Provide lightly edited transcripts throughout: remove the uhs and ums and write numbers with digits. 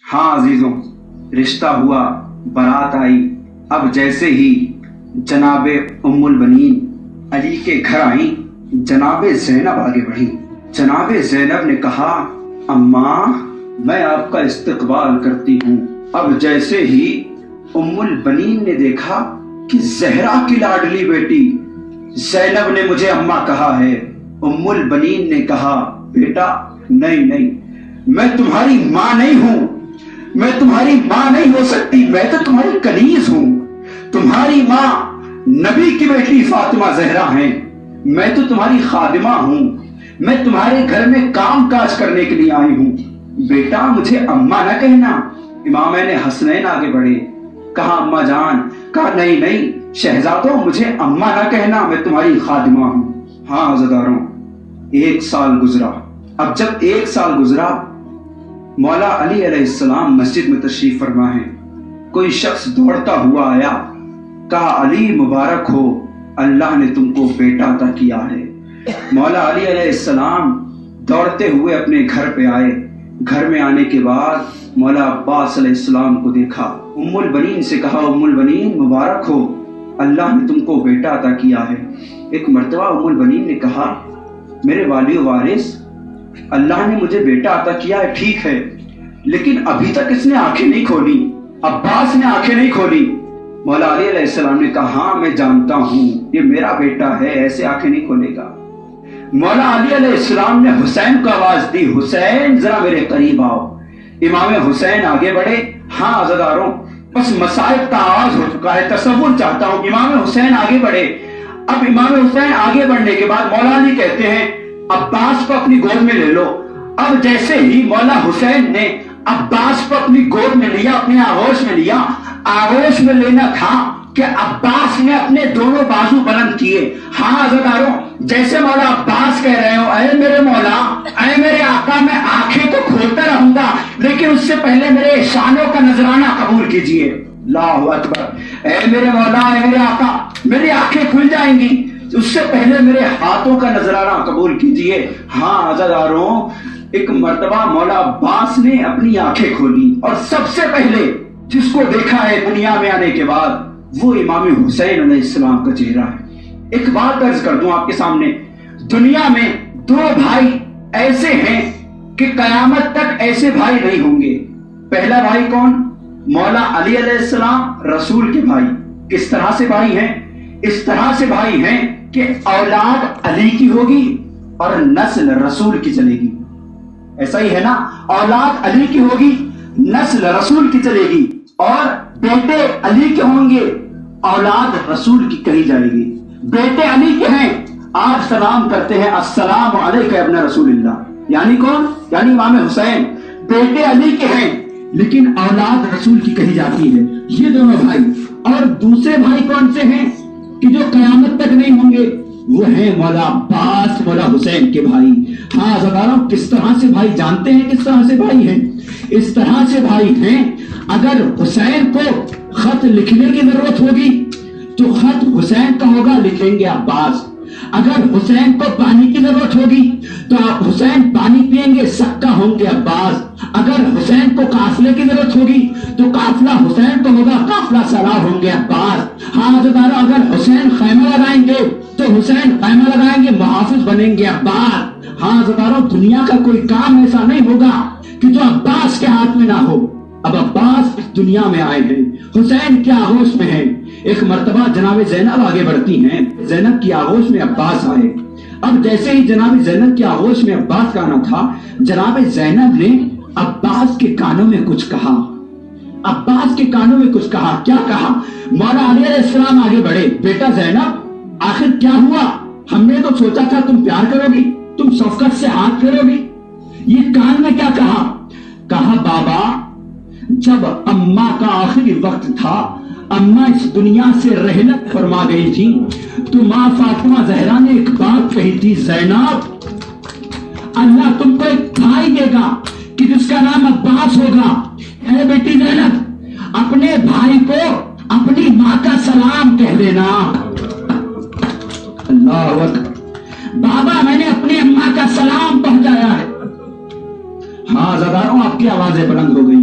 ہاں عزیزوں، رشتہ ہوا، بارات آئی۔ اب جیسے ہی جناب ام البنین علی کے گھر آئیں، جناب زینب آگے بڑھی۔ جناب زینب نے کہا، اماں میں آپ کا استقبال کرتی ہوں۔ اب جیسے ہی ام البنین نے دیکھا کہ زہرا کی لاڈلی بیٹی زینب نے مجھے اماں کہا ہے، ام البنین نے کہا، بیٹا نہیں، میں تمہاری ماں نہیں ہوں، میں تمہاری ماں نہیں ہو سکتی، میں تو تمہاری کنیز ہوں۔ تمہاری ماں نبی کی بیٹی فاطمہ زہرا ہیں، میں تو تمہاری خادمہ ہوں، میں تمہارے گھر میں کام کاج کرنے کے لیے آئی ہوں، بیٹا مجھے اماں نہ کہنا۔ امامین حسنین آگے بڑھے، کہا اماں جان، کہا نہیں شہزادوں مجھے اماں نہ کہنا، میں تمہاری خادمہ ہوں۔ ہاں عزیزاروں، 1 سال گزرا۔ اب جب 1 سال گزرا، مولا علی علیہ السلام مسجد میں تشریف فرما ہے۔ کوئی شخص دوڑتا ہوا آیا، کہا علی مبارک ہو، اللہ نے تم کو بیٹا عطا کیا ہے۔ مولا علی علیہ السلام دوڑتے ہوئے اپنے گھر پہ آئے۔ گھر میں آنے کے بعد مولا عباس علیہ السلام کو دیکھا۔ ام البنین سے کہا، ام البنین مبارک ہو، اللہ نے تم کو بیٹا عطا کیا ہے۔ ایک مرتبہ ام البنین نے کہا، میرے والی و وارث، اللہ نے مجھے بیٹا عطا کیا ہے ٹھیک ہے، لیکن ابھی تک اس نے آنکھیں نہیں کھولی، عباس نے آنکھیں نہیں کھولی۔ مولا علی علیہ السلام نے کہا، ہاں میں جانتا ہوں یہ میرا بیٹا ہے، ایسے آنکھیں نہیں کھولے گا۔ مولا علی علیہ السلام نے حسین کو آواز دی، حسین ذرا میرے قریب آؤ۔ امام حسین آگے بڑھے۔ ہاں عزیزاروں، بس مصائب کا آغاز ہو چکا ہے، تصور چاہتا ہوں امام حسین آگے بڑھے۔ اب امام حسین آگے بڑھنے کے بعد مولا علی کہتے ہیں، عباس کو اپنی گود میں لے لو۔ اب جیسے ہی مولا حسین نے عباس کو اپنی گود میں لیا، اپنے آغوش میں لیا، آغوش میں لینا تھا کہ عباس نے اپنے دونوں بازو بلند کیے۔ ہاں عزیزاروں، جیسے مولا عباس کہہ رہے ہو، اے میرے مولا، اے میرے آقا، میں آنکھیں تو کھولتا رہوں گا، لیکن اس سے پہلے میرے احسانوں کا نذرانہ قبول کیجئے۔ اللہ اکبر۔ اے میرے مولا، اے میرے آقا، میری آنکھیں کھل جائیں گی، اس سے پہلے میرے ہاتھوں کا نذرانہ قبول کیجئے۔ ہاں عزیزاروں، ایک مرتبہ مولا عباس نے اپنی آنکھیں کھولی، اور سب سے پہلے جس کو دیکھا ہے دنیا میں آنے کے بعد، وہ امام حسین علیہ السلام کا چہرہ ہے۔ ایک بات عرض کر دوں آپ کے سامنے، دنیا میں 2 بھائی ایسے ہیں کہ قیامت تک ایسے بھائی نہیں ہوں گے۔ پہلا بھائی کون؟ مولا علی علیہ السلام، رسول کے بھائی۔ کس طرح سے بھائی ہیں؟ اس طرح سے بھائی ہیں کہ اولاد علی کی ہوگی اور نسل رسول کی چلے گی۔ ایسا ہی ہے نا، اولاد علی کی ہوگی، نسل رسول کی چلے گی، اور بیٹے علی کے ہوں گے، اولاد رسول کی کہی جائے گی۔ بیٹے علی کے ہیں، آپ سلام کرتے ہیں، السلام علیکہ ابن رسول اللہ، یعنی کون؟ یعنی امام حسین۔ بیٹے علی کے ہیں لیکن اولاد رسول کی کہی جاتی ہے۔ یہ دونوں بھائی، اور دوسرے بھائی کون سے ہیں کہ جو قیامت تک نہیں ہوں گے؟ وہ ہیں مولا عباس، مولا حسین کے بھائی۔ ہاں عزیزاروں، کس طرح سے بھائی جانتے ہیں؟ کس طرح سے بھائی ہیں؟ اس طرح سے بھائی ہیں، اگر حسین کو خط لکھنے کی ضرورت ہوگی تو خط حسین کا ہوگا، لکھیں گے عباس۔ اگر حسین کو پانی کی ضرورت ہوگی تو آپ حسین پانی پیئیں گے، سکا ہوں گے عباس۔ اگر حسین کو قافلے کی ضرورت ہوگی تو قافلہ حسین کو ہوگا، قافلہ سالار ہوں گے عباس۔ ہاں عزیزاروں، اگر حسین خیمہ لگائیں گے تو حسین خیمہ لگائیں گے، محافظ بنیں گے عباس۔ ہاں عزیزاروں، دنیا کا کوئی کام ایسا نہیں ہوگا کہ جو عباس کے ہاتھ میں نہ ہو۔ اب عباس اس دنیا میں آئے ہیں، حسین کے آغوش میں ہیں۔ ایک مرتبہ جناب زینب آگے بڑھتی ہیں، زینب کی آغوش میں عباس آئے۔ اب جیسے ہی جناب زینب کی آغوش میں عباس کا آنا تھا، جناب زینب نے عباس کے کانوں میں کچھ کہا۔ عباس کے کانوں میں کچھ کہا۔ کیا کہا؟ مولا علی علیہ السلام آگے بڑھے، بیٹا زینب آخر کیا ہوا؟ ہم نے تو سوچا تھا تم پیار کرو گی، تم شفقت سے ہاتھ پھیرو گی، یہ کان میں کیا کہا؟ کہا بابا، جب اماں کا آخری وقت تھا، اماں اس دنیا سے رحلت فرما گئی تھی، تو ماں فاطمہ زہرا نے ایک بات کہی تھی، زینب اللہ تم کو ایک بھائی دے گا کہ جس کا نام عباس ہوگا۔ اے بیٹی زینب، اپنے بھائی کو اپنی ماں کا سلام کہہ دینا۔ اللہ اکبر۔ بابا میں نے اپنی اماں کا سلام پہنچایا ہے۔ ہاں زداروں، آپ کی آوازیں بلند ہو گئی۔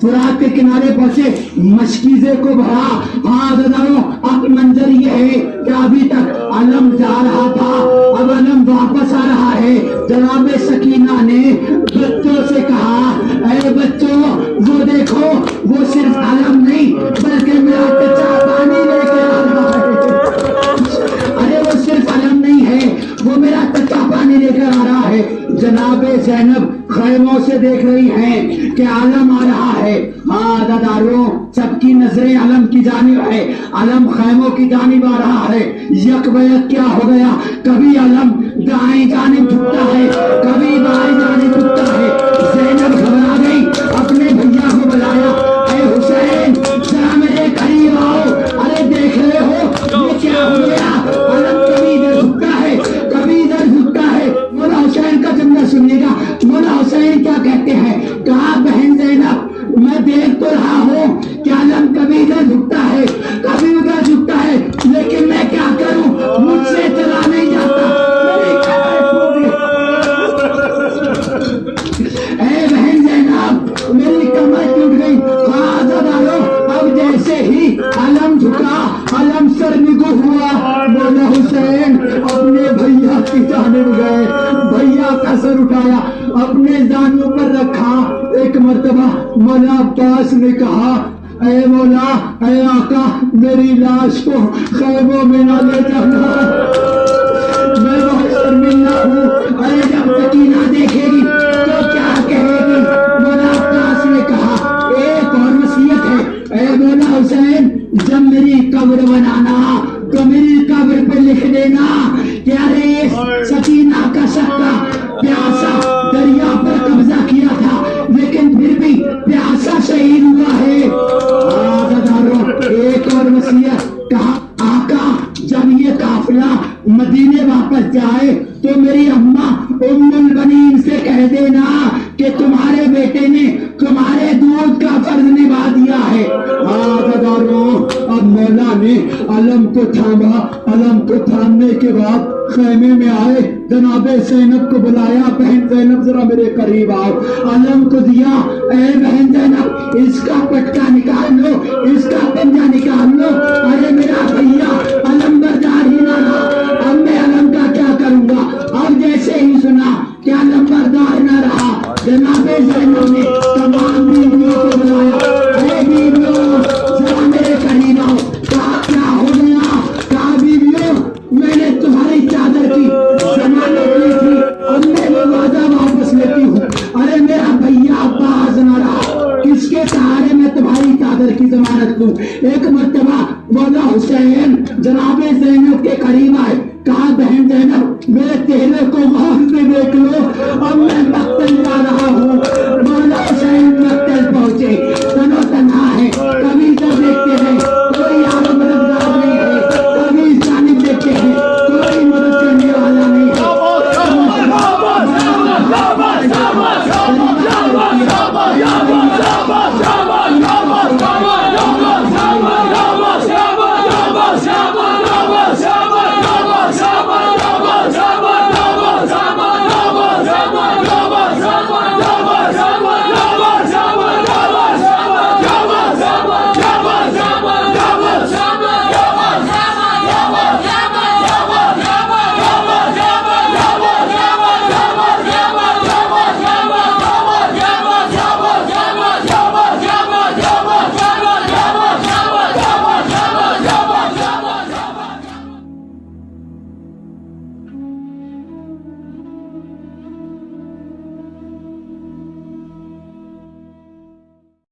فرات کے کنارے پہنچے، مشکیزے کو بھرا. ہاں داداروں، اب منظر یہ ہے کہ ابھی تک علم جا رہا تھا، اب علم واپس آ رہا ہے. جناب سکینہ نے بچوں سے کہا اے بچوں وہ دیکھو، وہ صرف علم نہیں بلکہ میرا کچا پانی لے کے آ رہا ہے. ارے وہ صرف علم نہیں ہے، وہ میرا کچا پانی لے کر آ رہا ہے. جناب زینب خیموں سے دیکھ رہی ہیں کہ علم آ رہا ہے. ہاں داداروں، سب کی نظریں علم کی جانب ہے، علم خیموں کی جانب آ رہا ہے. یک بیک کیا ہو گیا، کبھی علم دائیں جانب جھکتا ہے، کبھی بائیں جانب جھکتا ہے. زینب گھبرا گئی، اپنے بھیا کو بلایا، اے حسین ذرا میرے قریب آؤ. ارے دیکھ رہے ہو یہ کیا ہو گیا، علم کبھی ادھر جھکتا ہے کبھی ادھر جھکتا ہے. مولا حسین کا جملہ سنیے گا. مولا حسین کیا کہتے ہیں، کہا بہن زینب میں دیکھ تو رہا ہوں کہ علم کبھی ادھر جھکتا ہے کبھی ادھر جھکتا ہے، لیکن میں کیا کروں، مجھ سے چلا نہیں جاتا. اے بہن زینب میری کمر ٹوٹ گئی. ہاں دادارو، اب جیسے ہی علم جھکا، علم سرنگو ہوا، مولا حسین اپنے بھیا کی جانب گئے، بھیا کا سر اٹھایا، اپنے زانوں پر رکھا. ایک مرتبہ مولا عباس نے کہا اے مولا اے آقا میری لاش کو خیموں میں نہ لے جانا، میں بہت شرمندہ ہوں. ارے جب سکینہ دیکھے گی تو کیا کہے گی. مولا عباس نے کہا ایک اور وصیت ہے، اے مولا حسین جب میری قبر بنانا تو میری قبر پہ لکھ دینا کہ ارے سکینہ کا سکا پیاسا دریا پر قبضہ کیا تھا لیکن پھر بھی پیاسا شہید ہوا ہے. ایک اور وصیت کہا آقا جب یہ قافلہ مدینے واپس جائے تو میری اماں ام البنین سے کہہ دینا کہ تمہارے بیٹے نے تمہارے دودھ کا فرض نبھا دیا ہے. اب مولا نے علم کو تھاما، علم کو تھامنے کے بعد خیمے میں آئے، جناب زینب کو بلایا، بہن زینب ذرا میرے قریب آؤ. علم کو دیا، اے بہن زینب اس کا پٹکا نکال لو، اس کا پنجہ نکال لو. ارے میرا بھیا علم بردار ہی نہ رہا، اب میں علم کا کیا کروں گا. اب جیسے ہی سنا کہ علم بردار نہ رہا، جناب زینب نے تمام بیویوں کو بلایا، اے بیویوں ذرا میرے قریب آؤ. کہا کیا ہو گیا، کہا بیویوں میں نے تمہاری چادر کی ضمانت لی تھی، اب میں وہ وعدہ واپس لیتی ہوں. ارے میرا بھیا باز نہ رہا، کس کے سہارے میں تمہاری چادر کی ضمانت لوں. ایک مرتبہ مولا حسین جناب زینب کے قریب آئے، کہا بہن زینب میرے چہرے کو غور سے دیکھ لو، اب میں مقتل جا رہا ہوں.